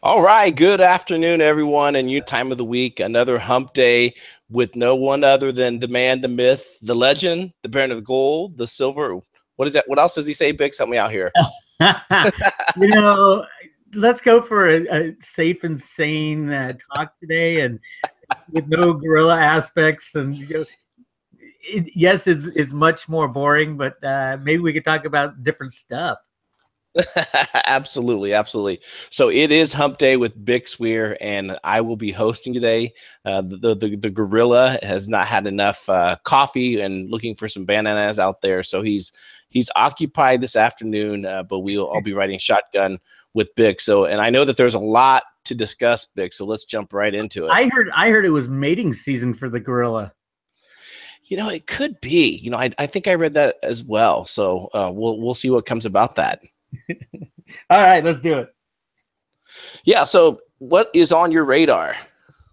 All right, good afternoon, everyone, and your time of the week. Another hump day with no one other than the man, the myth, the legend, the baron of the gold, the silver. What is that? What else does he say, Bix? Help me out here. You know, let's go for a safe and sane talk today, and with no gorilla aspects. And yes, it's much more boring, but maybe we could talk about different stuff. Absolutely, absolutely. So it is Hump Day with Bix Weir, and I will be hosting today. The gorilla has not had enough coffee and looking for some bananas out there, so he's occupied this afternoon. But I'll be riding shotgun with Bix. So, and I know that there's a lot to discuss, Bix. So let's jump right into it. I heard it was mating season for the gorilla. It could be. I think I read that as well. So we'll see what comes about that. All right, let's do it. Yeah. So what is on your radar?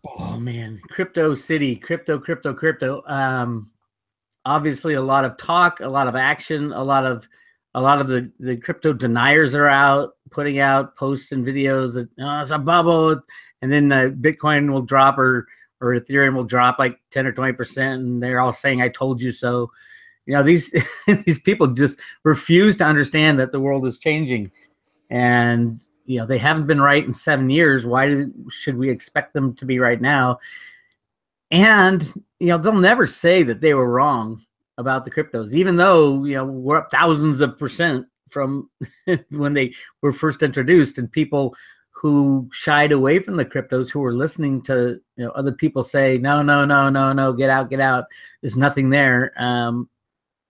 Oh man, crypto city, crypto. Obviously a lot of talk, a lot of action, a lot of the crypto deniers are out putting out posts and videos that it's a bubble, and then Bitcoin will drop or Ethereum will drop like 10 or 20%, and they're all saying I told you so. These these people just refuse to understand that the world is changing, and they haven't been right in 7 years. Why should we expect them to be right now? And they'll never say that they were wrong about the cryptos, even though we're up thousands of percent from when they were first introduced, and people who shied away from the cryptos, who were listening to other people say no, get out, there's nothing there.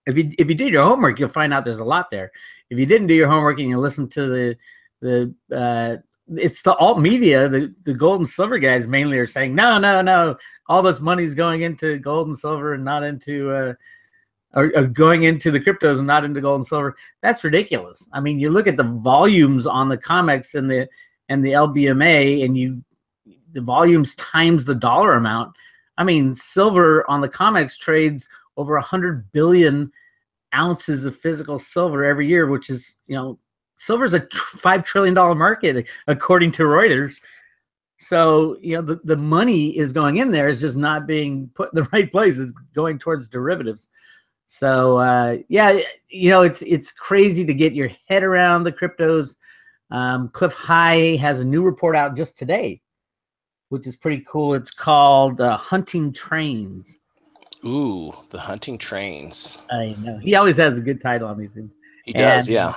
If you did your homework, you'll find out there's a lot there. If you didn't do your homework and you listen to it's the alt media, the gold and silver guys mainly are saying no, all this money's going into gold and silver and not into or going into the cryptos and not into gold and silver. That's ridiculous. I mean, you look at the volumes on the COMEX and the LBMA, and the volumes times the dollar amount. I mean, silver on the COMEX trades over 100 billion ounces of physical silver every year, which is, silver is a $5 trillion market, according to Reuters. So, the money is going in there. It's just not being put in the right place. It's going towards derivatives. So, it's crazy to get your head around the cryptos. Cliff High has a new report out just today, which is pretty cool. It's called Hunting Trains. Ooh, the Hunting Trains. I know. He always has a good title on these things. He does, yeah.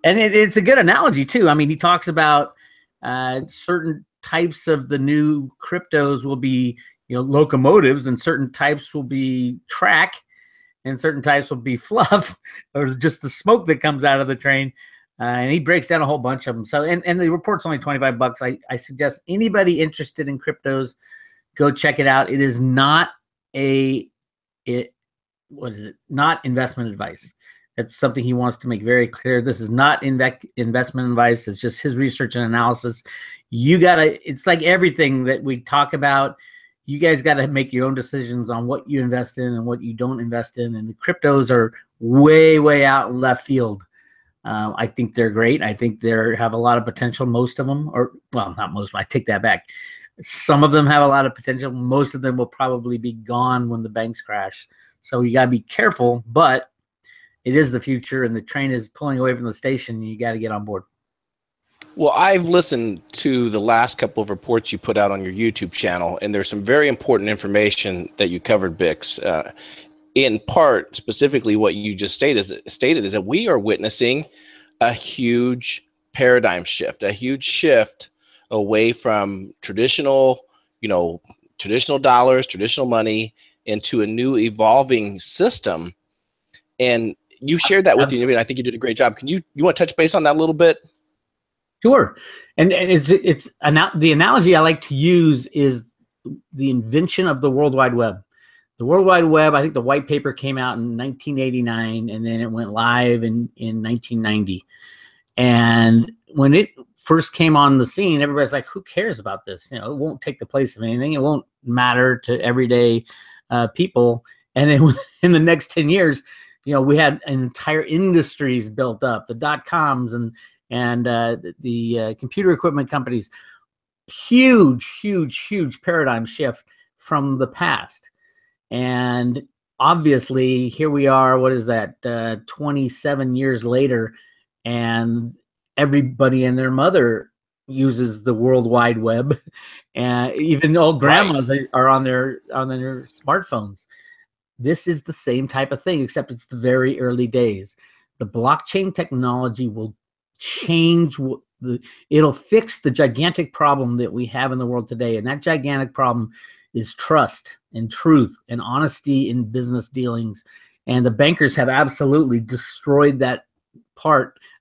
And it's a good analogy, too. I mean, he talks about certain types of the new cryptos will be, locomotives, and certain types will be track, and certain types will be fluff, or just the smoke that comes out of the train. And he breaks down a whole bunch of them. So, and the report's only $25. I suggest anybody interested in cryptos, go check it out. It is not not investment advice. That's something he wants to make very clear. This is not investment advice. It's just his research and analysis. It's like everything that we talk about. You guys got to make your own decisions on what you invest in and what you don't invest in. And the cryptos are way, way out in left field. I think they're great. I think they have a lot of potential. Most of them, not most, I take that back. Some of them have a lot of potential. Most of them will probably be gone when the banks crash. So you got to be careful, but it is the future, and the train is pulling away from the station, and you got to get on board. Well, I've listened to the last couple of reports you put out on your YouTube channel, and there's some very important information that you covered, Bix. In part, specifically what you just stated is that we are witnessing a huge paradigm shift, a huge shift away from traditional dollars, traditional money, into a new evolving system. And you shared that with you, and I think you did a great job. You want to touch base on that a little bit? Sure. And the analogy I like to use is the invention of the World Wide Web. The World Wide Web, I think the white paper came out in 1989, and then it went live in 1990. And when it first came on the scene, everybody's like, who cares about this? It won't take the place of anything. It won't matter to everyday people. And then in the next 10 years, we had entire industries built up, the dot-coms and and the computer equipment companies. Huge paradigm shift from the past. And obviously, here we are, what is that, 27 years later, and everybody and their mother uses the World Wide Web, and even old grandmas are on their smartphones. This is the same type of thing, except it's the very early days. The blockchain technology will change it'll fix the gigantic problem that we have in the world today, and that gigantic problem is trust and truth and honesty in business dealings. And the bankers have absolutely destroyed that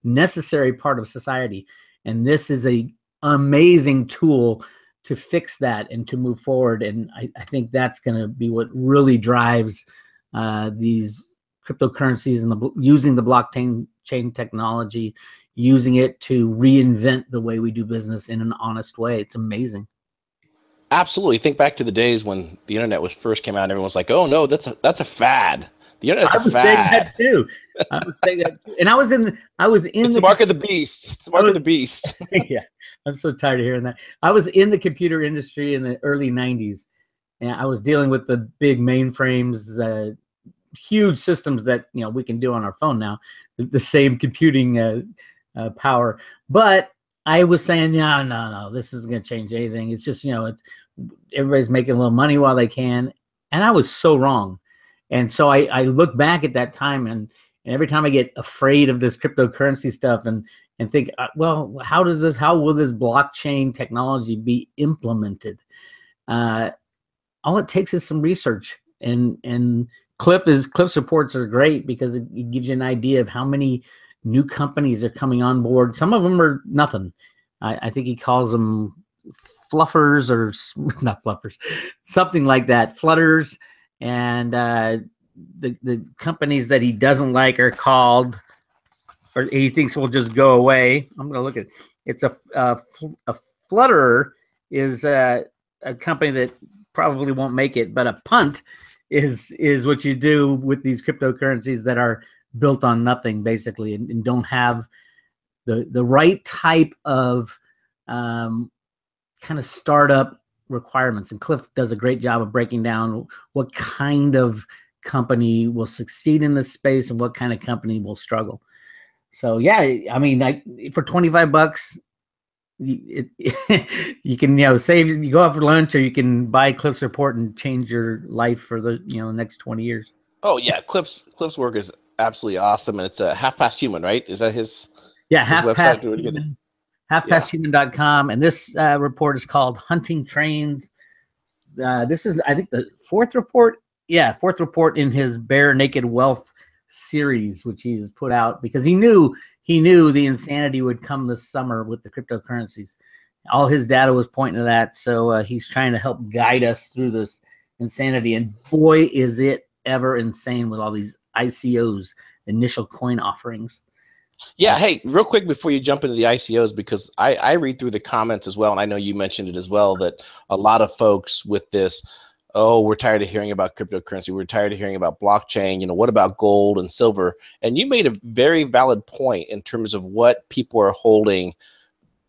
necessary part of society. And this is an amazing tool to fix that and to move forward. And I think that's going to be what really drives these cryptocurrencies and using the blockchain technology, using it to reinvent the way we do business in an honest way. It's amazing. Absolutely. Think back to the days when the internet was first came out, and everyone was like, "Oh no, that's a fad. The internet's a fad." Saying that too. I was saying that too. And I was in it's the mark of the beast. It's the mark of the beast. Yeah. I'm so tired of hearing that. I was in the computer industry in the early 90s, and I was dealing with the big mainframes, huge systems that we can do on our phone now, the same computing power. But I was saying, no, this isn't going to change anything. It's just, everybody's making a little money while they can. And I was so wrong. And so I look back at that time, and every time I get afraid of this cryptocurrency stuff and think, well, how will this blockchain technology be implemented? All it takes is some research, and Cliff's reports are great because it gives you an idea of how many new companies are coming on board. Some of them are nothing. I think he calls them fluffers, or not fluffers, something like that, flutters. And the companies that he doesn't like are called, or he thinks will just go away. I'm going to look at it. It's a flutterer is a company that probably won't make it, but a punt is what you do with these cryptocurrencies that are built on nothing, basically, and don't have the right type of kind of startup requirements. And Cliff does a great job of breaking down what kind of company will succeed in this space and what kind of company will struggle. So yeah, I mean, for $25, you can save. You go out for lunch, or you can buy Cliff's report and change your life for the next 20 years. Oh yeah, Cliff's work is absolutely awesome, and it's Half Past Human, right? Is that his? Yeah, his website. Halfpasthuman.com, and this report is called Hunting Trains. This is, I think, the fourth report. Yeah, fourth report in his Bare Naked Wealth series, which he's put out because he knew the insanity would come this summer with the cryptocurrencies. All his data was pointing to that, so he's trying to help guide us through this insanity. And boy, is it ever insane with all these ICOs, initial coin offerings. Yeah. Hey, real quick before you jump into the ICOs, because I read through the comments as well, and I know you mentioned it as well, that a lot of folks with this, oh, we're tired of hearing about cryptocurrency. We're tired of hearing about blockchain. What about gold and silver? And you made a very valid point in terms of what people are holding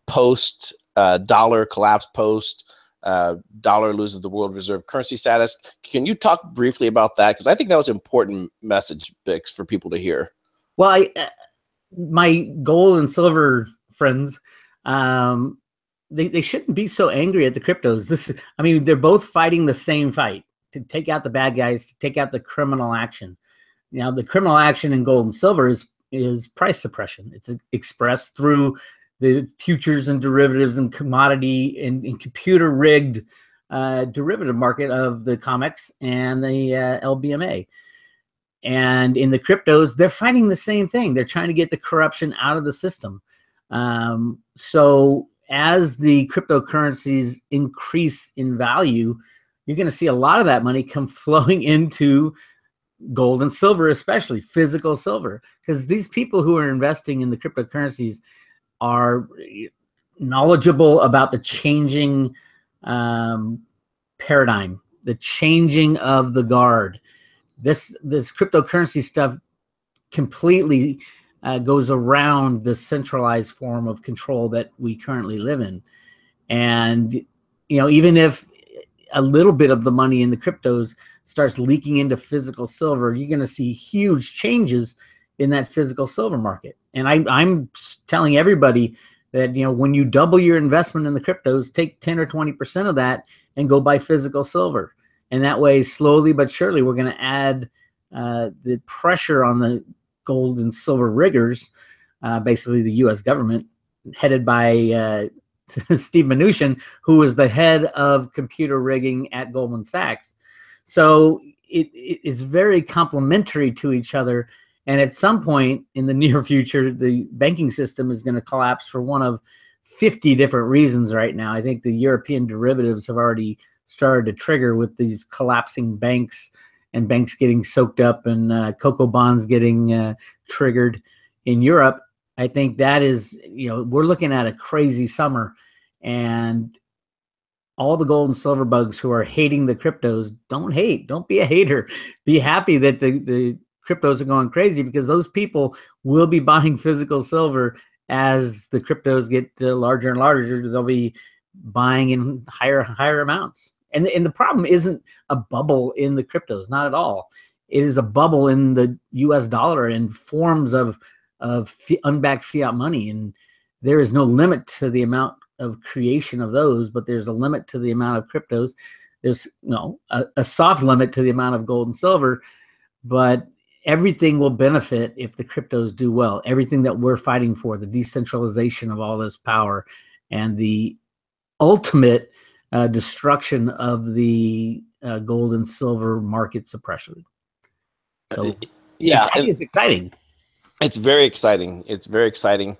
post dollar collapse, post dollar loses the world reserve currency status. Can you talk briefly about that? Because I think that was an important message, Bix, for people to hear. Well, my gold and silver friends, they shouldn't be so angry at the cryptos. They're both fighting the same fight to take out the bad guys, to take out the criminal action. Now, the criminal action in gold and silver is price suppression. It's expressed through the futures and derivatives and commodity and computer rigged derivative market of the COMEX and the LBMA. And in the cryptos, they're fighting the same thing. They're trying to get the corruption out of the system. So as the cryptocurrencies increase in value, you're going to see a lot of that money come flowing into gold and silver, especially physical silver, because these people who are investing in the cryptocurrencies are knowledgeable about the changing paradigm, the changing of the guard. This cryptocurrency stuff completely goes around the centralized form of control that we currently live in. And, you know, even if a little bit of the money in the cryptos starts leaking into physical silver, you're going to see huge changes in that physical silver market. And I'm telling everybody that, you know, when you double your investment in the cryptos, take 10 or 20% of that and go buy physical silver. And that way, slowly but surely, we're going to add the pressure on the gold and silver riggers, basically the U.S. government, headed by Steve Mnuchin, who was the head of computer rigging at Goldman Sachs. So it's very complementary to each other. And at some point in the near future, the banking system is going to collapse for one of 50 different reasons right now. I think the European derivatives have already started to trigger with these collapsing banks and banks getting soaked up and cocoa bonds getting triggered in Europe. I think that is, you know, we're looking at a crazy summer, and all the gold and silver bugs who are hating the cryptos, don't hate. Don't be a hater. Be happy that the cryptos are going crazy, because those people will be buying physical silver as the cryptos get larger and larger. They'll be buying in higher and higher amounts. And the problem isn't a bubble in the cryptos, not at all. It is a bubble in the US dollar in forms of unbacked fiat money. And there is no limit to the amount of creation of those, but there's a limit to the amount of cryptos. There's a soft limit to the amount of gold and silver, but everything will benefit if the cryptos do well. Everything that we're fighting for, the decentralization of all this power and the ultimate destruction of the gold and silver market suppression. So yeah, it's exciting. It's very exciting. It's very exciting.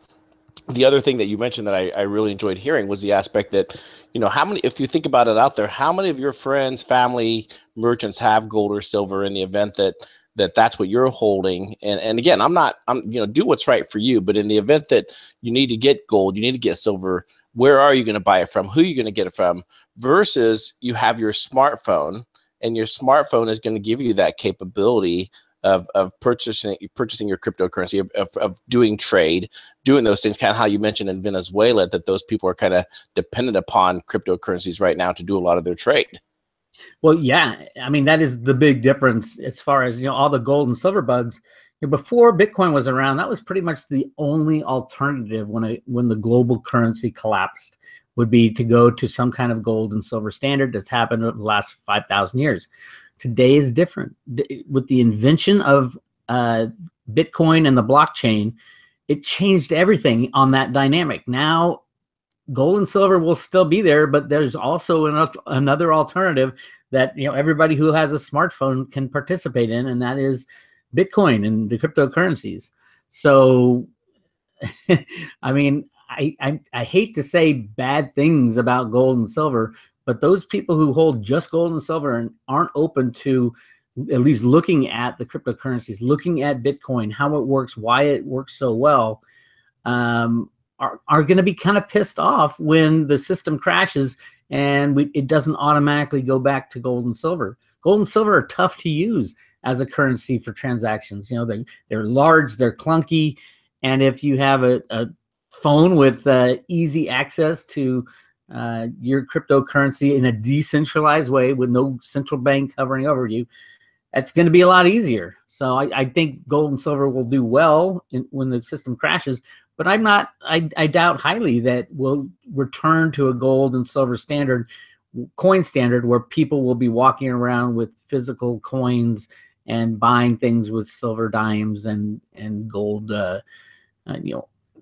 The other thing that you mentioned that I really enjoyed hearing was the aspect that, you know, how many, if you think about it out there, how many of your friends, family, merchants have gold or silver in the event that that's what you're holding? And again, I'm you know, do what's right for you, but in the event that you need to get gold, you need to get silver, where are you going to buy it from? Who are you going to get it from? Versus you have your smartphone, and your smartphone is going to give you that capability of purchasing your cryptocurrency, of doing trade, doing those things, kind of how you mentioned in Venezuela, that those people are kind of dependent upon cryptocurrencies right now to do a lot of their trade. Well, yeah, I mean, that is the big difference as far as, you know, all the gold and silver bugs. You know, before Bitcoin was around, that was pretty much the only alternative when the global currency collapsed, would be to go to some kind of gold and silver standard. That's happened over the last 5,000 years. Today is different. With the invention of Bitcoin and the blockchain, it changed everything on that dynamic. Now, gold and silver will still be there, but there's also another alternative that, you know, everybody who has a smartphone can participate in, and that is Bitcoin and the cryptocurrencies. So, I mean, I hate to say bad things about gold and silver, but those people who hold just gold and silver and aren't open to at least looking at the cryptocurrencies, looking at Bitcoin, how it works, why it works so well, are going to be kind of pissed off when the system crashes and it doesn't automatically go back to gold and silver. Gold and silver are tough to use as a currency for transactions. You know, they're large, they're clunky, and if you have a phone with easy access to your cryptocurrency in a decentralized way with no central bank hovering over you, that's going to be a lot easier. So I think gold and silver will do well when the system crashes, but I doubt highly that we'll return to a gold and silver coin standard where people will be walking around with physical coins and buying things with silver dimes and gold,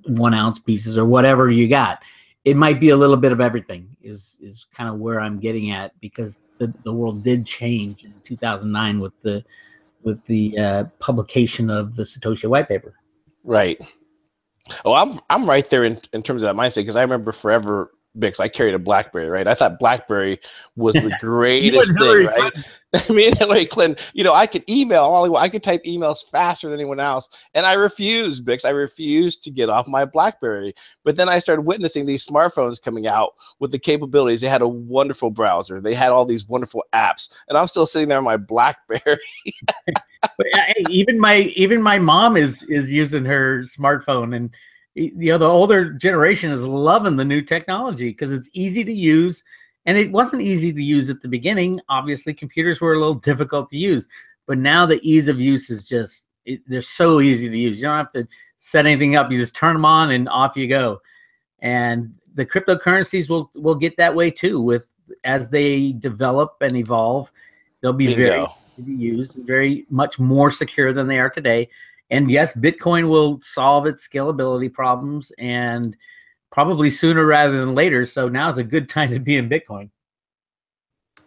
1 ounce pieces or whatever you got. It might be a little bit of everything is kind of where I'm getting at, because the world did change in 2009 with the publication of the Satoshi white paper. Right. Oh, I'm right there in terms of that mindset, because I remember forever Bix, I carried a BlackBerry, right? I thought BlackBerry was the You and greatest thing, Hillary right? Clinton. Me and Hillary Clinton, you know, I could email all I could type emails faster than anyone else. And I refused, Bix. I refused to get off my BlackBerry. But then I started witnessing these smartphones coming out with the capabilities. They had a wonderful browser. They had all these wonderful apps. And I'm still sitting there on my BlackBerry. But hey, even my mom is using her smartphone, and you know, the older generation is loving the new technology because it's easy to use, and it wasn't easy to use at the beginning. Obviously, computers were a little difficult to use, but now the ease of use is just they're so easy to use. You don't have to set anything up. You just turn them on and off you go. And the cryptocurrencies will get that way too. With as they develop and evolve, they'll be very to be used, very much more secure than they are today. And yes, Bitcoin will solve its scalability problems, and probably sooner rather than later. So now is a good time to be in Bitcoin.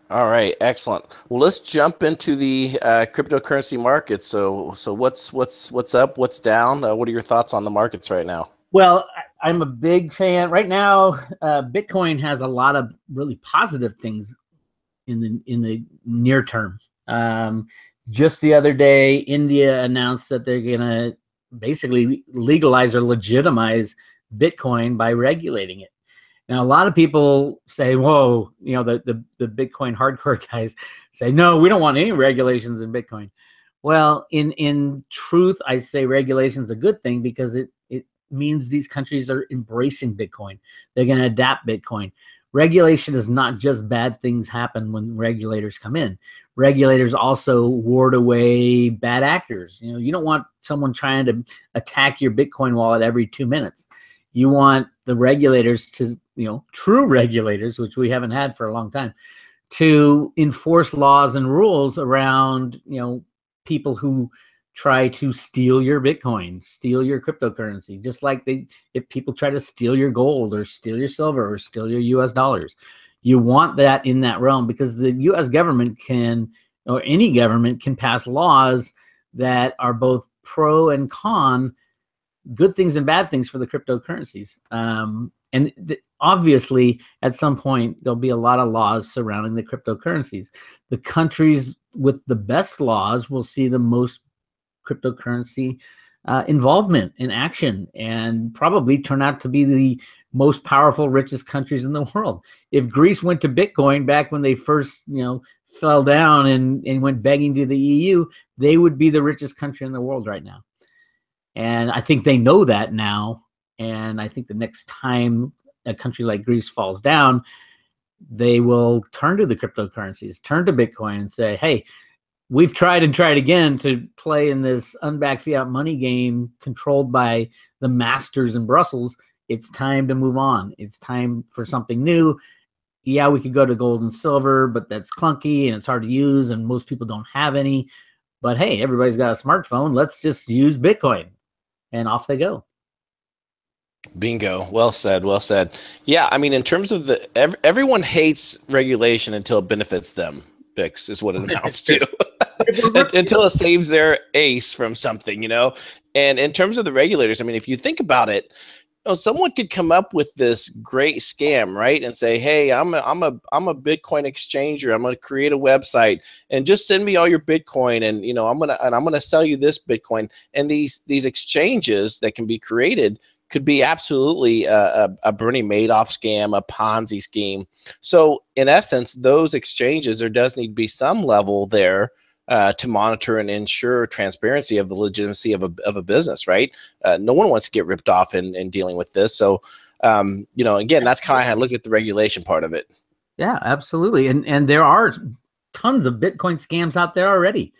All right, excellent. Well, let's jump into the cryptocurrency market. So what's up? What's down? What are your thoughts on the markets right now? Well, I'm a big fan right now. Bitcoin has a lot of really positive things in the near term. Just the other day, India announced that they're going to basically legalize or legitimize Bitcoin by regulating it. Now, a lot of people say, whoa, you know, the Bitcoin hardcore guys say, no, we don't want any regulations in Bitcoin. Well, in truth, I say regulation is a good thing because it means these countries are embracing Bitcoin. They're going to adapt Bitcoin. Regulation is not just bad things happen when regulators come in. Regulators also ward away bad actors. You know, you don't want someone trying to attack your Bitcoin wallet every 2 minutes. You want the regulators to, you know, true regulators, which we haven't had for a long time, to enforce laws and rules around, you know, people who try to steal your Bitcoin, steal your cryptocurrency, just like if people try to steal your gold or steal your silver or steal your US dollars. You want that in that realm because the US government can, or any government can pass laws that are both pro and con, good things and bad things for the cryptocurrencies. Obviously, at some point, there'll be a lot of laws surrounding the cryptocurrencies. The countries with the best laws will see the most cryptocurrency involvement in action, and probably turn out to be the most powerful, richest countries in the world. If Greece went to Bitcoin back when they first, you know, fell down and went begging to the EU, they would be the richest country in the world right now. And I think they know that now. And I think the next time a country like Greece falls down, they will turn to the cryptocurrencies, turn to Bitcoin and say, hey, we've tried and tried again to play in this unbacked fiat money game controlled by the masters in Brussels. It's time to move on. It's time for something new. Yeah, we could go to gold and silver, but that's clunky and it's hard to use and most people don't have any. But hey, everybody's got a smartphone. Let's just use Bitcoin. And off they go. Bingo. Well said. Well said. Yeah, I mean, in terms of everyone hates regulation until it benefits them. Bix is what it amounts to. Until it saves their ace from something, you know. And in terms of the regulators, I mean, if you think about it, you know, someone could come up with this great scam, right, and say, "Hey, I'm a Bitcoin exchanger. I'm going to create a website and just send me all your Bitcoin, and you know, I'm gonna sell you this Bitcoin." And these exchanges that can be created could be absolutely a Bernie Madoff scam, a Ponzi scheme. So, in essence, those exchanges, there does need to be some level there to monitor and ensure transparency of the legitimacy of a business, right? No one wants to get ripped off in dealing with this. So, you know, again, that's how I look at the regulation part of it. Yeah, absolutely. And there are tons of Bitcoin scams out there already.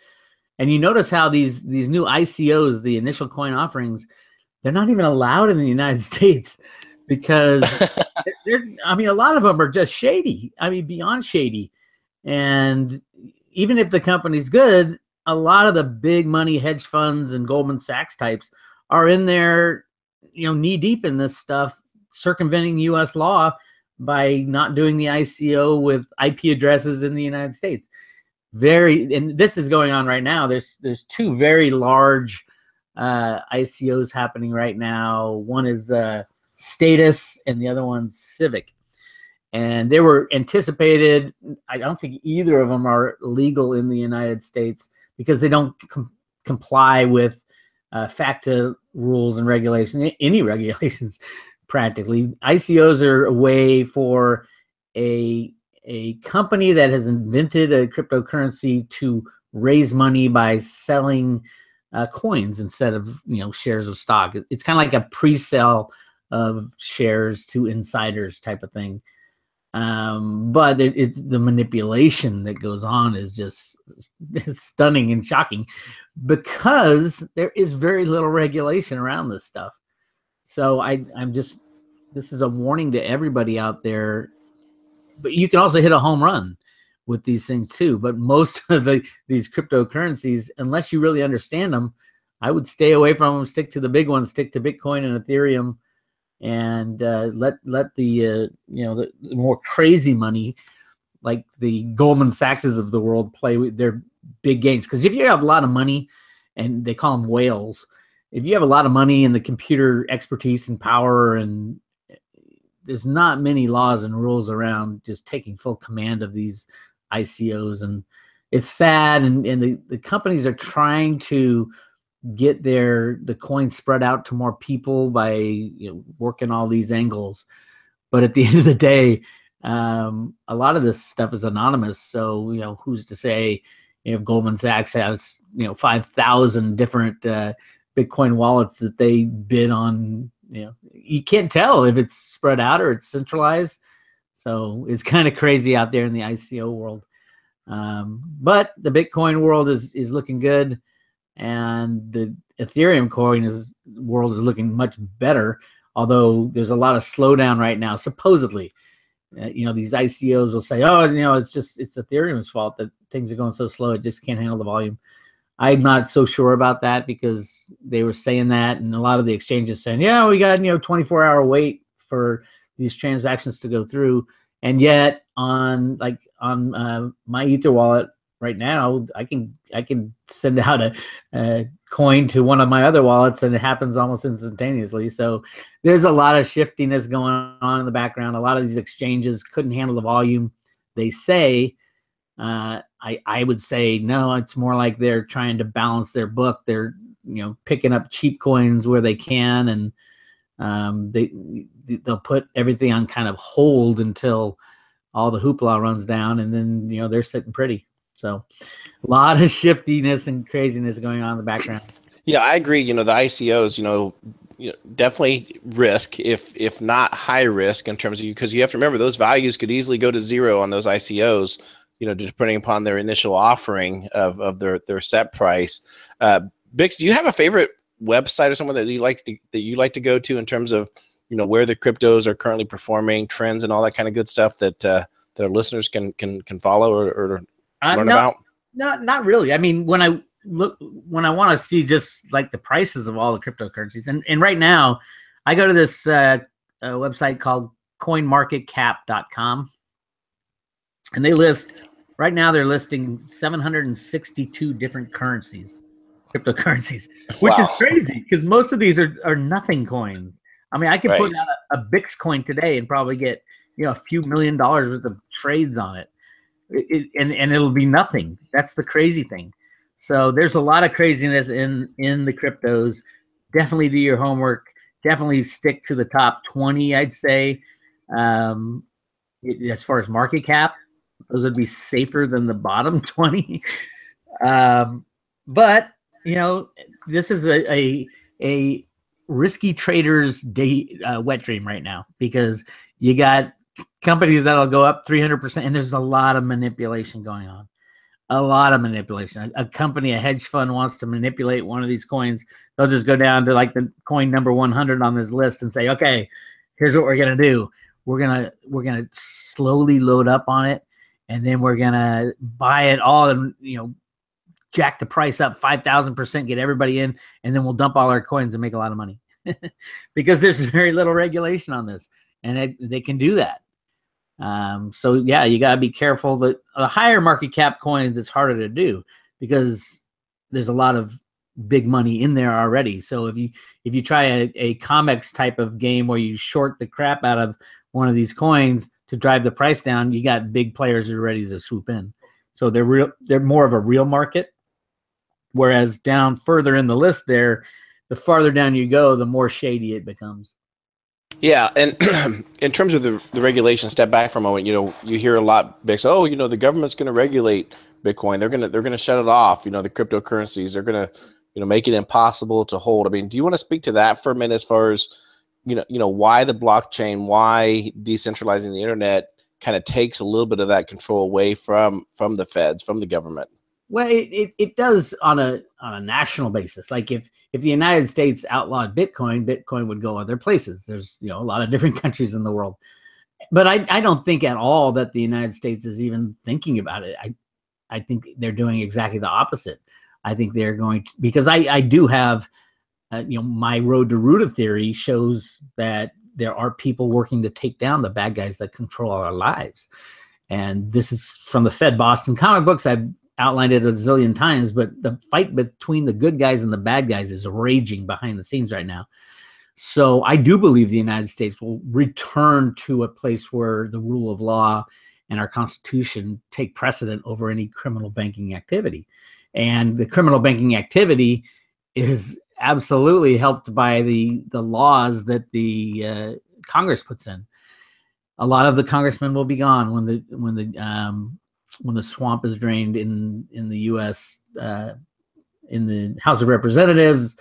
And you notice how these new ICOs, the initial coin offerings, they're not even allowed in the United States because I mean, a lot of them are just shady. I mean, beyond shady. And even if the company's good, a lot of the big money hedge funds and Goldman Sachs types are in there, you know, knee deep in this stuff, circumventing US law by not doing the ICO with IP addresses in the United States. And this is going on right now. There's two very large ICOs happening right now. One is Status and the other one's Civic. and they were anticipated. I don't think either of them are legal in the United States because they don't comply with FATCA rules and regulations, any regulations practically. ICOs are a way for a company that has invented a cryptocurrency to raise money by selling coins instead of shares of stock. It's kind of like a pre-sale of shares to insiders type of thing. But it's the manipulation that goes on is just stunning and shocking because there is very little regulation around this stuff. So this is a warning to everybody out there. But you can also hit a home run with these things too. But most of these cryptocurrencies, unless you really understand them, I would stay away from them. Stick to the big ones. Stick to Bitcoin and Ethereum, and let the the more crazy money, like the Goldman Sachses of the world, play with their big gains. Because if you have a lot of money, and they call them whales, if you have a lot of money and the computer expertise and power, and there's not many laws and rules around just taking full command of these ICOs, and it's sad. And the companies are trying to get the coin spread out to more people by working all these angles. But at the end of the day, a lot of this stuff is anonymous. So who's to say if Goldman Sachs has 5,000 different Bitcoin wallets that they bid on? You can't tell if it's spread out or it's centralized. So it's kind of crazy out there in the ICO world. But the Bitcoin world is looking good, and the Ethereum world is looking much better. Although there's a lot of slowdown right now, supposedly. These ICOs will say, "Oh, it's Ethereum's fault that things are going so slow; it just can't handle the volume." I'm not so sure about that because they were saying that, and a lot of the exchanges saying, "Yeah, we got 24-hour wait for these transactions to go through," and yet on my Ether wallet right now, I can send out a coin to one of my other wallets, and it happens almost instantaneously. So there's a lot of shiftiness going on in the background. A lot of these exchanges couldn't handle the volume. They say. I would say no, it's more like they're trying to balance their book. They're picking up cheap coins where they can, and they'll put everything on kind of hold until all the hoopla runs down, and then they're sitting pretty. So a lot of shiftiness and craziness going on in the background. Yeah, I agree. The ICOs, definitely risk, if not high risk in terms of because you have to remember those values could easily go to zero on those ICOs. Depending upon their initial offering of their set price. Bix, do you have a favorite website or someone that you like to go to in terms of where the cryptos are currently performing, trends, and all that kind of good stuff that our listeners can follow or learn about? Not really. I mean, when I want to see just like the prices of all the cryptocurrencies, and right now, I go to this website called CoinMarketCap.com. And right now they're listing 762 different cryptocurrencies, which is crazy because most of these are nothing coins. I mean, I could put out a Bix coin today and probably get a few $1 million worth of trades on it, and it'll be nothing. That's the crazy thing. So there's a lot of craziness in the cryptos. Definitely do your homework. Definitely stick to the top 20, I'd say. As far as market cap, those would be safer than the bottom 20. But this is a risky trader's wet dream right now because you got companies that'll go up 300%, and there's a lot of manipulation going on. A lot of manipulation. A company, a hedge fund wants to manipulate one of these coins. They'll just go down to like the coin number 100 on this list and say, "Okay, here's what we're gonna do. We're gonna slowly load up on it, and then we're gonna buy it all and jack the price up 5,000%, get everybody in, and then we'll dump all our coins and make a lot of money." Because there's very little regulation on this, and they can do that. So yeah, you gotta be careful. The higher market cap coins, it's harder to do because there's a lot of big money in there already. So if you try a COMEX type of game where you short the crap out of one of these coins, to drive the price down, you got big players that are ready to swoop in. So they're more of a real market. Whereas down further in the list there, the farther down you go, the more shady it becomes. Yeah, and in terms of the regulation, step back for a moment. You hear a lot, Bix. Oh, the government's going to regulate Bitcoin. They're gonna shut it off. The cryptocurrencies. They're going to make it impossible to hold. I mean, do you want to speak to that for a minute, as far as why the blockchain, why decentralizing the internet kind of takes a little bit of that control away from the feds, from the government? Well, it does on a national basis. Like if the United States outlawed Bitcoin, Bitcoin would go other places. There's a lot of different countries in the world, but I don't think at all that the United States is even thinking about it. I think they're doing exactly the opposite. I think they're going to, because I do have my road to Ruta theory shows that there are people working to take down the bad guys that control our lives, and this is from the Fed Boston comic books. I've outlined it a zillion times, but the fight between the good guys and the bad guys is raging behind the scenes right now. So I do believe the United States will return to a place where the rule of law and our Constitution take precedent over any criminal banking activity. And the criminal banking activity is absolutely helped by the laws that the Congress puts in. A lot of the congressmen will be gone when the swamp is drained in the U.S. In the House of Representatives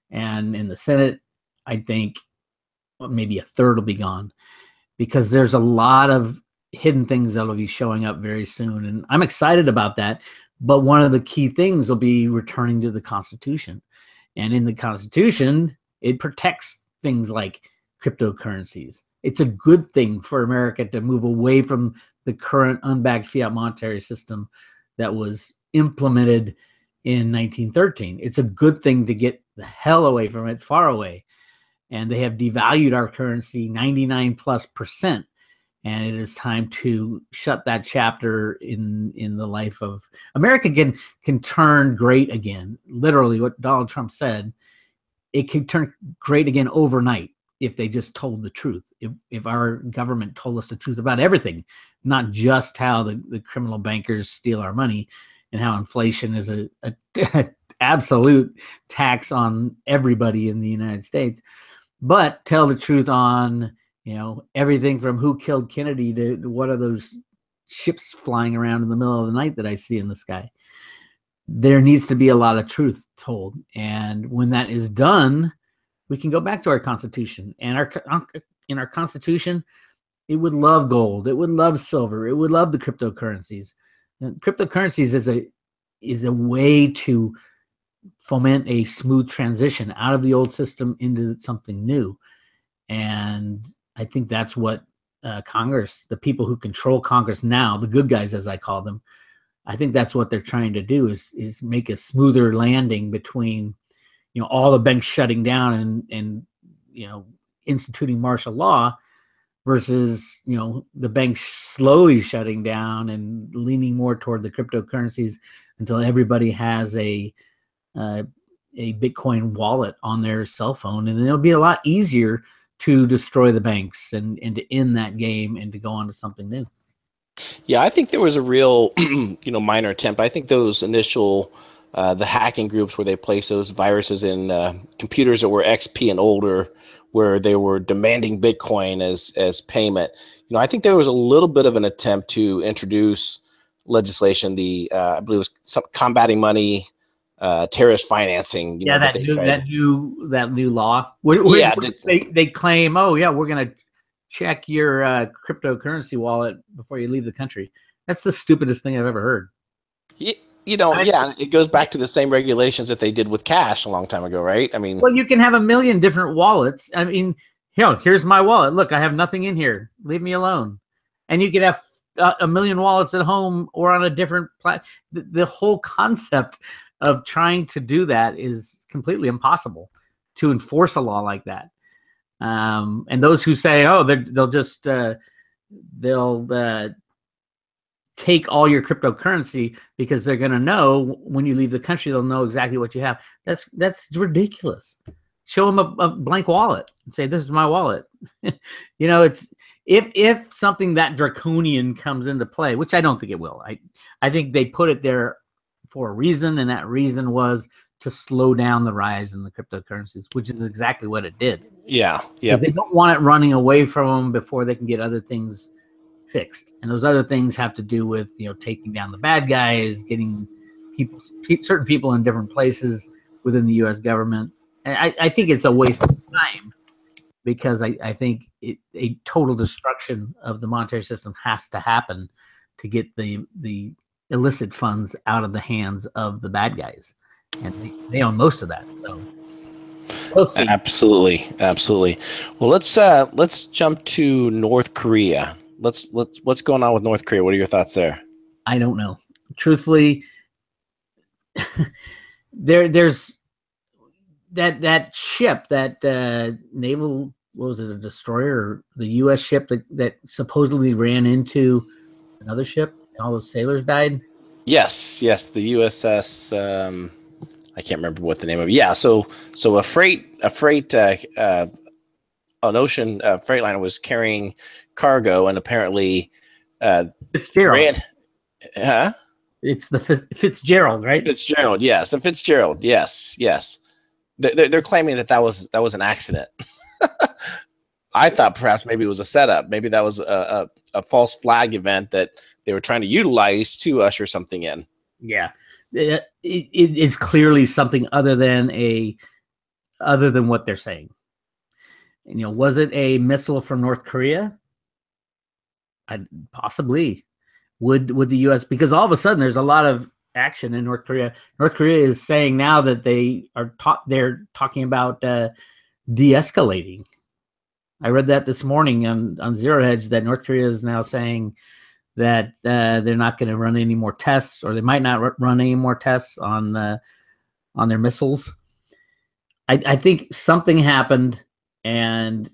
and in the Senate. I think maybe a third will be gone, because there's a lot of hidden things that will be showing up very soon, and I'm excited about that. But one of the key things will be returning to the Constitution, and in the Constitution, it protects things like cryptocurrencies. It's a good thing for America to move away from the current unbacked fiat monetary system that was implemented in 1913. It's a good thing to get the hell away from it, far away. And they have devalued our currency 99+%. And it is time to shut that chapter in the life of America. Can turn great again. Literally what Donald Trump said, it can turn great again overnight if they just told the truth. If our government told us the truth about everything, not just how the criminal bankers steal our money and how inflation is a absolute tax on everybody in the United States, but tell the truth on everything from who killed Kennedy to what are those ships flying around in the middle of the night that I see in the sky. There needs to be a lot of truth told, and when that is done, we can go back to our Constitution. And in our Constitution, it would love gold, it would love silver, it would love the cryptocurrencies. And cryptocurrencies is a way to foment a smooth transition out of the old system into something new. And I think that's what Congress, the people who control Congress now, the good guys as I call them, I think that's what they're trying to do is make a smoother landing between all the banks shutting down and instituting martial law versus the banks slowly shutting down and leaning more toward the cryptocurrencies until everybody has a Bitcoin wallet on their cell phone, and then it'll be a lot easier to destroy the banks and to end that game and to go on to something new. Yeah, I think there was a real minor attempt. I think those initial the hacking groups where they placed those viruses in computers that were XP and older, where they were demanding Bitcoin as payment. I think there was a little bit of an attempt to introduce legislation, I believe it was combating money, terrorist financing. That new law. They claim, oh yeah, we're gonna check your cryptocurrency wallet before you leave the country. That's the stupidest thing I've ever heard. It goes back to the same regulations that they did with cash a long time ago, right? I mean, well, you can have a million different wallets. I mean, here's my wallet. Look, I have nothing in here. Leave me alone. And you could have a million wallets at home or on a different platform. The whole concept of trying to do that is completely impossible to enforce a law like that. And those who say, oh, they'll just take all your cryptocurrency because they're going to know when you leave the country, they'll know exactly what you have. That's ridiculous. Show them a blank wallet and say, this is my wallet. It if something that draconian comes into play, which I don't think it will. I think they put it there for a reason, and that reason was to slow down the rise in the cryptocurrencies, which is exactly what it did. Yeah. Yeah. Because they don't want it running away from them before they can get other things fixed. And those other things have to do with, taking down the bad guys, getting certain people in different places within the U.S. government. And I think it's a waste of time, because I think a total destruction of the monetary system has to happen to get the illicit funds out of the hands of the bad guys. And they own most of that. So we'll see. Absolutely. Well, let's jump to North Korea. What's going on with North Korea? What are your thoughts there? I don't know. Truthfully, there's that ship, that naval, what was it, a destroyer, the U.S. ship that supposedly ran into another ship and all those sailors died. Yes, the USS. I can't remember what the name of it. Yeah, so a freight an ocean freightliner was carrying cargo, and apparently Fitzgerald. It's the Fitzgerald, right? Fitzgerald, yes, the Fitzgerald, yes. They're claiming that was an accident. I thought perhaps maybe it was a setup. Maybe that was a false flag event that they were trying to utilize to usher something in. Yeah, it is clearly something other than what they're saying. And, was it a missile from North Korea? Possibly. Would the U.S., because all of a sudden there's a lot of action in North Korea. North Korea is saying now that they're talking about de-escalating. I read that this morning on Zero Hedge, that North Korea is now saying that they're not going to run any more tests, or they might not run any more tests on their missiles. I think something happened, and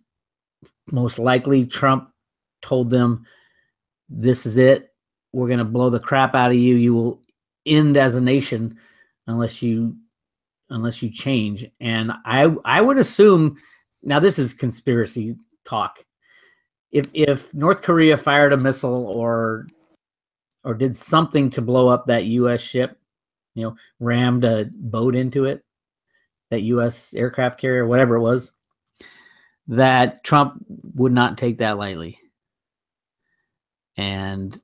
most likely Trump told them, "This is it. We're going to blow the crap out of you. You will end as a nation unless you change." And I would assume, now this is conspiracy talk, if North Korea fired a missile or did something to blow up that U.S. ship, rammed a boat into it, that U.S. aircraft carrier, whatever it was, that Trump would not take that lightly. And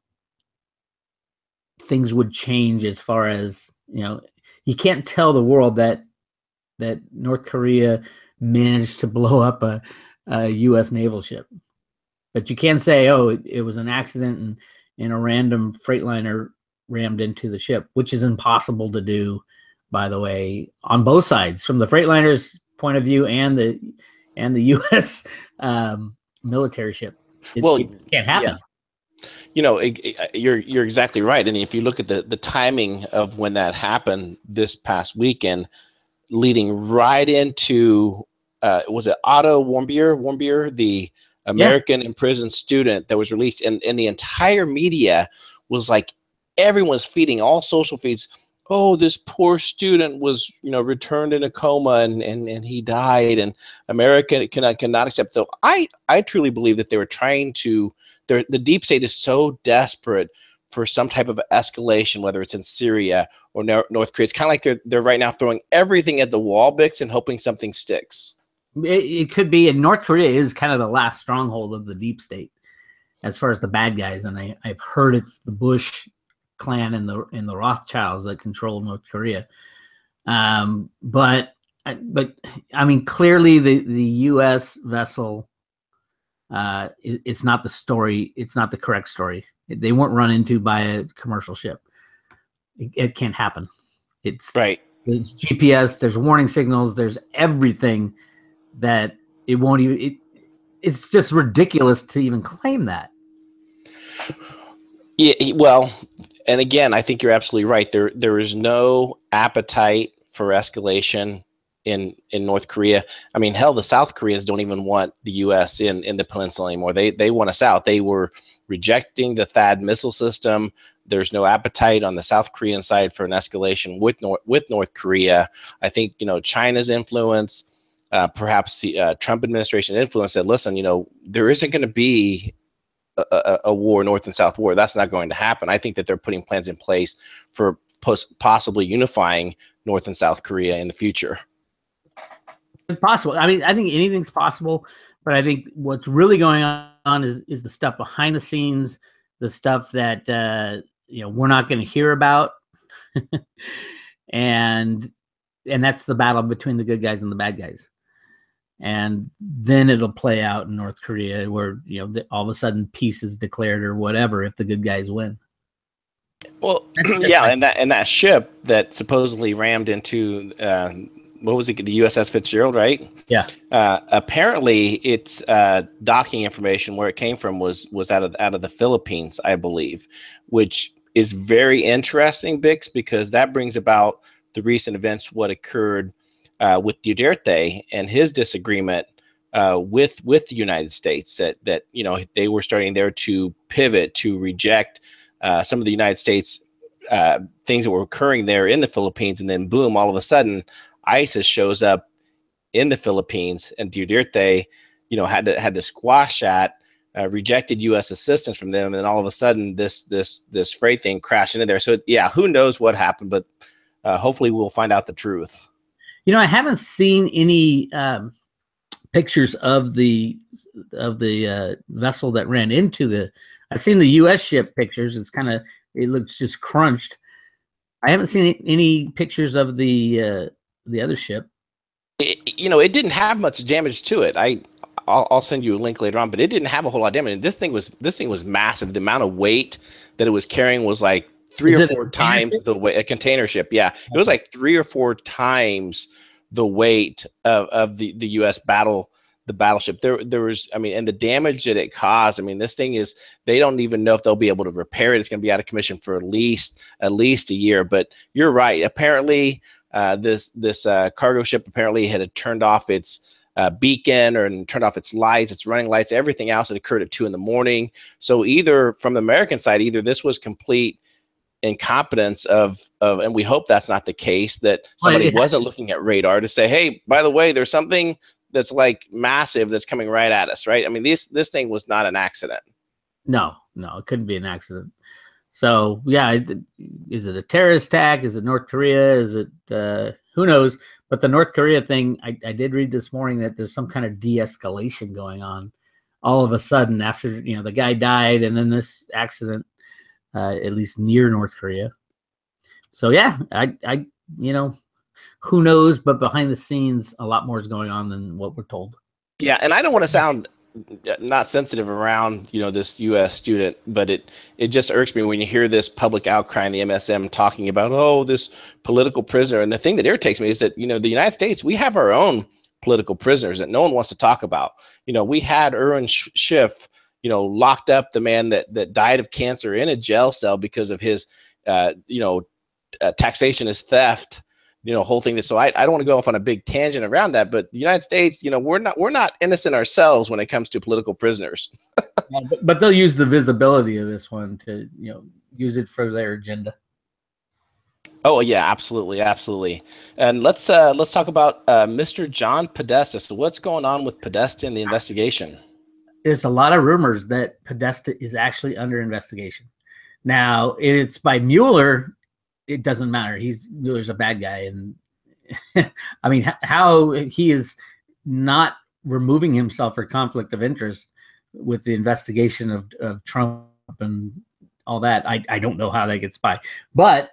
things would change as far as, you can't tell the world that North Korea managed to blow up a U.S. naval ship. But you can say, oh, it was an accident and a random freightliner rammed into the ship, which is impossible to do, by the way, on both sides, from the freightliner point of view and the U.S. Military ship. It can't happen. Yeah. You're exactly right. And if you look at the timing of when that happened this past weekend, leading right into was it Otto Warmbier, the American imprisoned student that was released, and the entire media was like, everyone's feeding, all social feeds, oh, this poor student was returned in a coma and he died, and America cannot accept. So I truly believe that they were trying to, the deep state is so desperate for some type of escalation, whether it's in Syria or North Korea. It's kind of like they're right now throwing everything at the wall, Bix, and hoping something sticks. It could be, and North Korea is kind of the last stronghold of the deep state as far as the bad guys. And I've heard it's the Bush clan and the Rothschilds that control North Korea. But I mean, clearly the U.S. vessel, it's not the story. It's not the correct story. They weren't run into by a commercial ship. It can't happen. It's right. There's GPS. There's warning signals. There's everything that it won't even. It's just ridiculous to even claim that. Yeah. Well, and again, I think you're absolutely right. There is no appetite for escalation in North Korea. I mean, hell, the South Koreans don't even want the U.S. in the peninsula anymore. They want us out. They were rejecting the THAAD missile system. There's no appetite on the South Korean side for an escalation with North Korea. I think China's influence, perhaps the Trump administration influence, said, listen, there isn't going to be a war, North and South war. That's not going to happen. I think that they're putting plans in place for possibly unifying North and South Korea in the future. It's possible. I mean, I think anything's possible, but I think what's really going on is the stuff behind the scenes, the stuff that we're not going to hear about, and that's the battle between the good guys and the bad guys. And then it'll play out in North Korea where, all of a sudden peace is declared or whatever if the good guys win. Well, yeah, and that ship that supposedly rammed into what was it, the USS Fitzgerald, right? Yeah. Apparently, its docking information where it came from was out of the Philippines, I believe, which is very interesting, Bix, because that brings about the recent events, what occurred with Duterte and his disagreement with the United States, that they were starting there to pivot, to reject some of the United States things that were occurring there in the Philippines, and then boom, all of a sudden ISIS shows up in the Philippines, and Duterte had to squash that, rejected U.S. assistance from them, and then all of a sudden this freight thing crashed into there. So yeah, who knows what happened, but hopefully we'll find out the truth. I haven't seen any pictures of the vessel that ran into the. I've seen the U.S. ship pictures. It looks just crunched. I haven't seen any pictures of the other ship. It didn't have much damage to it. I'll send you a link later on, but it didn't have a whole lot of damage. This thing was massive. The amount of weight that it was carrying was like 3 or 4 times the weight. A container ship, yeah. It was like 3 or 4 times the weight of the U.S. battleship. There was, and the damage that it caused. This thing is, they don't even know if they'll be able to repair it. It's going to be out of commission for at least a year. But you're right. Apparently, this cargo ship apparently had turned off its beacon and turned off its lights, its running lights, everything else. It occurred at 2 a.m. So either from the American side, either this was complete incompetence of, and we hope that's not the case, that somebody wasn't looking at radar to say, hey, by the way, there's something that's like massive that's coming right at us, right? This thing was not an accident. No, it couldn't be an accident. So yeah, is it a terrorist attack? Is it North Korea? Is it who knows? But the North Korea thing, I did read this morning that there's some kind of de-escalation going on all of a sudden after the guy died, and then this accident, at least near North Korea. So yeah, I who knows? But behind the scenes, a lot more is going on than what we're told. Yeah, and I don't want to sound not sensitive around this U.S. student, but it just irks me when you hear this public outcry in the MSM talking about this political prisoner. And the thing that irritates me is that the United States, we have our own political prisoners that no one wants to talk about. We had Erwin Schiff, locked up, the man that died of cancer, in a jail cell because of his taxation as theft. Whole thing. So I don't want to go off on a big tangent around that, but the United States, we're not innocent ourselves when it comes to political prisoners. But they'll use the visibility of this one to, use it for their agenda. Oh yeah, absolutely. And let's talk about Mr. John Podesta. So what's going on with Podesta in the investigation? There's a lot of rumors that Podesta is actually under investigation. Now, it's by Mueller. It doesn't matter. Mueller's a bad guy. And how he is not removing himself for conflict of interest with the investigation of Trump and all that, I don't know how that gets by. But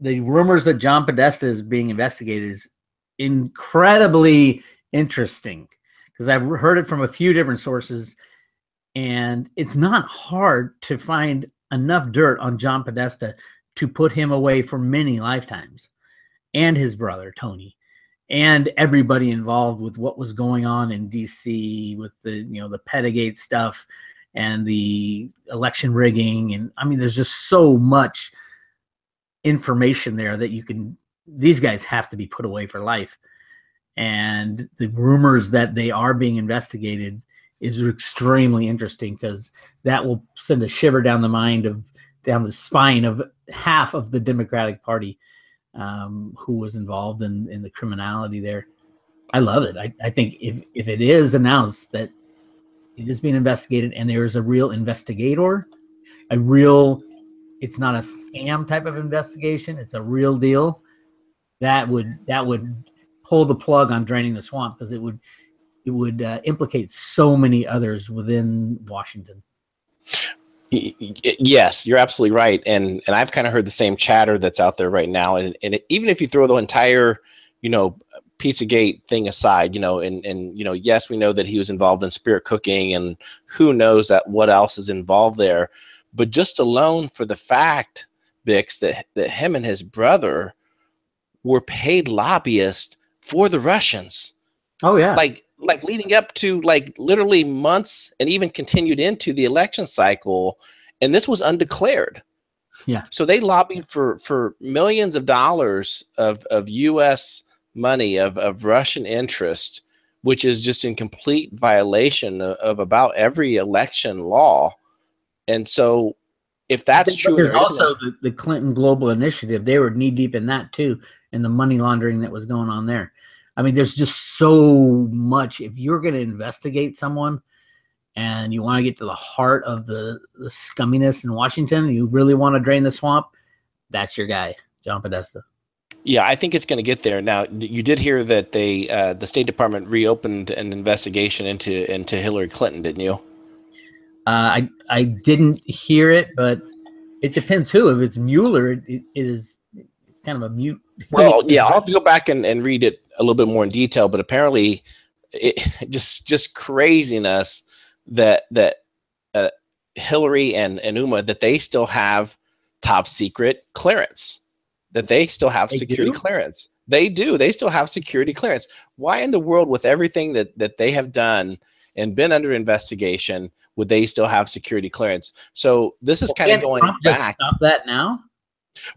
the rumors that John Podesta is being investigated is incredibly interesting, because I've heard it from a few different sources, and it's not hard to find enough dirt on John Podesta to put him away for many lifetimes, and his brother Tony, and everybody involved with what was going on in DC with the the Pedigate stuff and the election rigging, and there's just so much information there that these guys have to be put away for life. And the rumors that they are being investigated is extremely interesting, because that will send a shiver down the spine of half of the Democratic Party who was involved in the criminality there. I love it. I think if it is announced that It is being investigated, and there is a real investigator, a real. It's not a scam type of investigation. It's a real deal. That would pull the plug on draining the swamp, because it would implicate so many others within Washington. Yes, you're absolutely right, and I've kind of heard the same chatter that's out there right now, and even if you throw the entire, Pizzagate thing aside, and yes, we know that he was involved in spirit cooking, and who knows what else is involved there, but just alone for the fact, Bix, that him and his brother were paid lobbyists for the Russians. Oh yeah, like leading up to literally months, and even continued into the election cycle, and this was undeclared. Yeah. So they lobbied for millions of dollars of U.S. money of Russian interest, which is just in complete violation of about every election law. And so, if that's true, there's also the Clinton Global Initiative. They were knee deep in that too, and the money laundering that was going on there. I mean, there's just so much. If you're going to investigate someone and you want to get to the heart of the scumminess in Washington, you really want to drain the swamp, that's your guy, John Podesta. Yeah, I think it's going to get there. Now, you did hear that the State Department reopened an investigation into Hillary Clinton, didn't you? I didn't hear it, but it depends who. If it's Mueller, it is kind of a mute. Well, yeah, I'll have to go back and read it a little bit more in detail, but apparently it just craziness that Hillary and Uma, that they still have top secret clearance, that they still have security clearance. They do. They still have security clearance. Why in the world, with everything that they have done and been under investigation, would they still have security clearance? So this is kind of going back. Stop that now?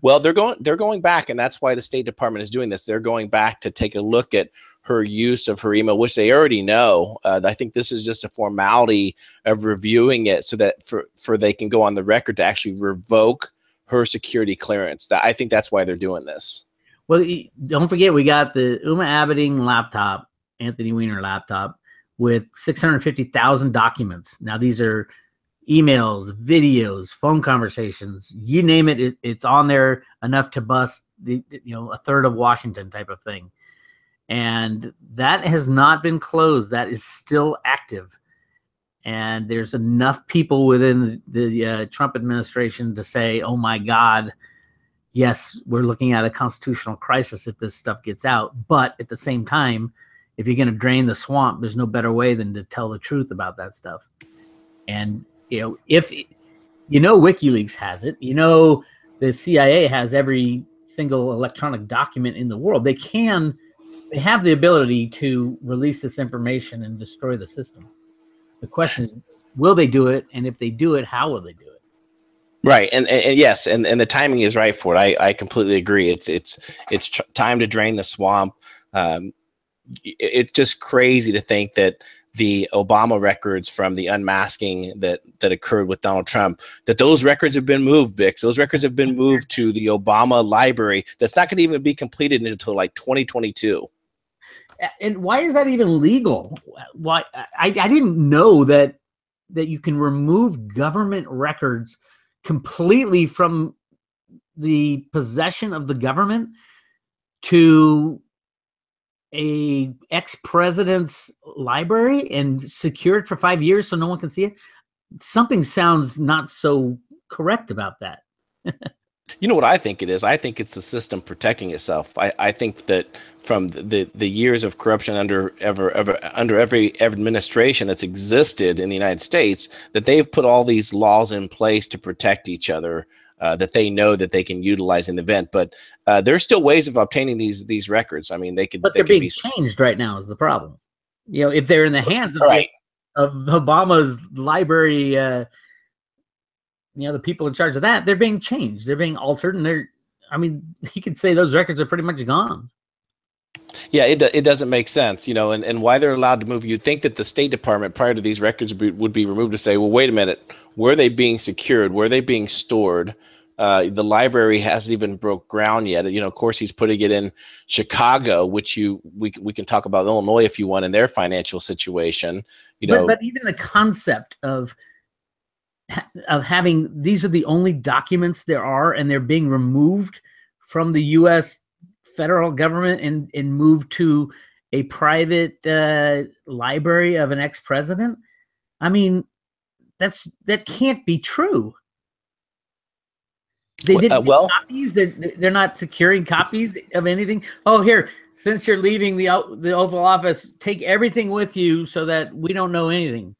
Well, they're going back, and that's why the State Department is doing this. They're going back to take a look at her use of her email, which they already know. I think this is just a formality of reviewing it, so that for they can go on the record to actually revoke her security clearance. I think that's why they're doing this. Well, don't forget, we got the Uma Abedin laptop, Anthony Weiner laptop, with 650,000 documents. Now, these are emails, videos, phone conversations, you name it, it's on there, enough to bust a third of Washington type of thing. And that has not been closed. That is still active. And there's enough people within the Trump administration to say, oh my God, yes, we're looking at a constitutional crisis if this stuff gets out. But at the same time, if you're going to drain the swamp, there's no better way than to tell the truth about that stuff. And if WikiLeaks has it, the CIA has every single electronic document in the world. They have the ability to release this information and destroy the system. The question is, will they do it? And if they do it, how will they do it? Right, and yes, and the timing is right for it. I completely agree. It's time to drain the swamp. It's just crazy to think that the Obama records from the unmasking that occurred with Donald Trump, that those records have been moved, Bix. Those records have been moved to the Obama library. That's not going to even be completed until 2022. And why is that even legal? Why I didn't know that you can remove government records completely from the possession of the government to a ex-president's library and secure it for 5 years so no one can see it. Something sounds not so correct about that. You know what I think it is? I think it's the system protecting itself. I think that from the years of corruption under every administration that's existed in the United States, that they've put all these laws in place to protect each other, that they know that they can utilize in the event. But there's still ways of obtaining these records. I mean, they could. But they're being changed right now is the problem. If they're in the hands of, of Obama's library, the people in charge of that, they're being changed. They're being altered, and he could say those records are pretty much gone. Yeah, it doesn't make sense, and why they're allowed to move. You'd think that the State Department, prior to these records, would be removed to say, well, wait a minute, where are they being secured? Where are they being stored? The library hasn't even broke ground yet. You know, of course, he's putting it in Chicago, which we can talk about Illinois if you want in their financial situation. You know, but even the concept of having these are the only documents there are, and they're being removed from the U.S. federal government and moved to a private library of an ex-president. I mean, that can't be true. They didn't get copies. They're not securing copies of anything. Oh, here, since you're leaving the Oval Office, take everything with you so that we don't know anything.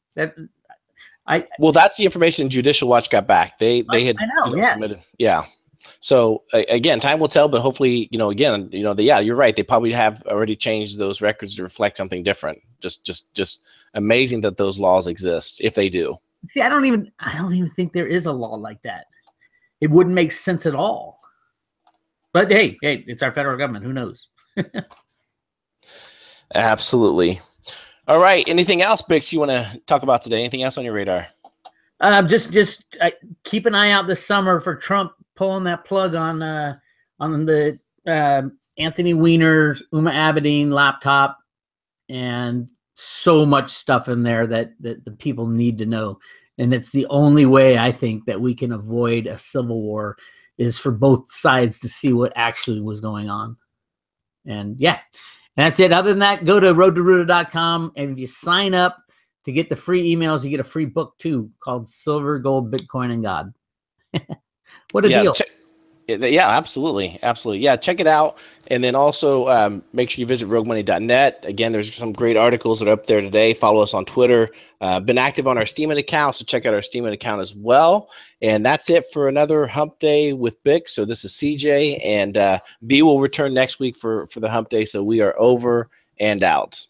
Well, that's the information Judicial Watch got back. They had submitted. Yeah. So again, time will tell, but hopefully, again, you're right. They probably have already changed those records to reflect something different. Just amazing that those laws exist, if they do. See, I don't even think there is a law like that. It wouldn't make sense at all. But hey, it's our federal government. Who knows? Absolutely. All right. Anything else, Bix, you want to talk about today? Anything else on your radar? Just keep an eye out this summer for Trump pulling that plug on the Anthony Weiner, Uma Abedin laptop, and so much stuff in there that the people need to know. And it's the only way I think that we can avoid a civil war is for both sides to see what actually was going on. And yeah, and that's it. Other than that, go to roadtoruta.com, and if you sign up to get the free emails, you get a free book too called Silver, Gold, Bitcoin, and God. What a deal. Yeah, absolutely. Yeah, check it out. And then also make sure you visit roguemoney.net. Again, there's some great articles that are up there today. Follow us on Twitter. Been active on our Steemit account, so check out our Steemit account as well. And that's it for another Hump Day with Bix. So this is CJ, and B will return next week for the Hump Day. So we are over and out.